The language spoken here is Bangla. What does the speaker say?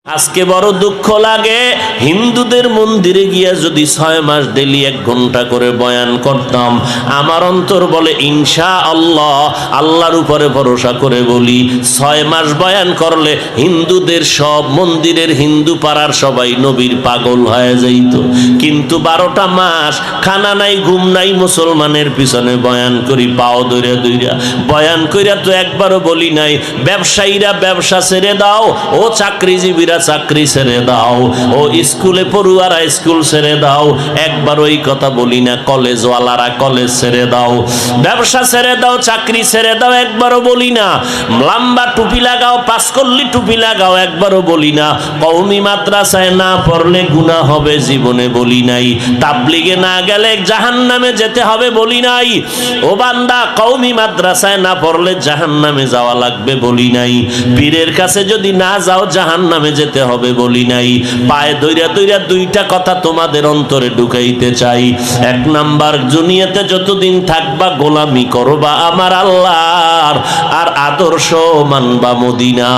আজকে বড় দুঃখ লাগে, হিন্দুদের মন্দিরে গিয়া যদি 6 মাস ডেলি 1 ঘন্টা করে বয়ান করতাম, আমার অন্তর বলে ইনশাআল্লাহ, আল্লাহর উপরে ভরসা করে বলি 6 মাস বয়ান করলে হিন্দুদের সব মন্দিরের হিন্দু পাড়ার সবাই নবীর পাগল হয়ে যাইত। কিন্তু 12টা মাস খানা নাই ঘুম নাই মুসলমানের পিছনে বয়ান করি, পাও দইরা দইরা বয়ান কইরা তো একবারও বলি নাই ব্যবসায়ীরা ব্যবসা ছেড়ে দাও, ও চাকরিজীবীরা চাকরি ছেড়ে দাও, ও স্কুলে পড়ুয়ারা স্কুল ছেড়ে দাও, একবার ওই কথা বলি না। কলেজওয়ালারা কলেজ ছেড়ে দাও, ব্যবসা ছেড়ে দাও, চাকরি ছেড়ে দাও, একবারও বলি না। লম্বা টুপি লাগাও, 5 কল্লি টুপি লাগাও, একবারও বলি না। কওমি মাদ্রাসায় না পড়লে গুনাহ হবে, জীবনে বলি নাই। তাবলিগে না গেলে জাহান্নামে যেতে হবে, বলি নাই। ও বান্দা, কওমি মাদ্রাসায় না পড়লে জাহান্নামে যাওয়া লাগবে, বলি নাই। পীরের কাছে যদি না যাও জাহান্নামে যেতে হবে, বলি নাই। পায়ে দইরা দইরা 2টা কথা তোমাদের অন্তরে ঢুকাইতে চাই। 1 নাম্বার, দুনিয়াতে যতদিন থাকবা গোলামি করবা আমার আল্লাহর, আর আদর্শ মানবা মদিনা।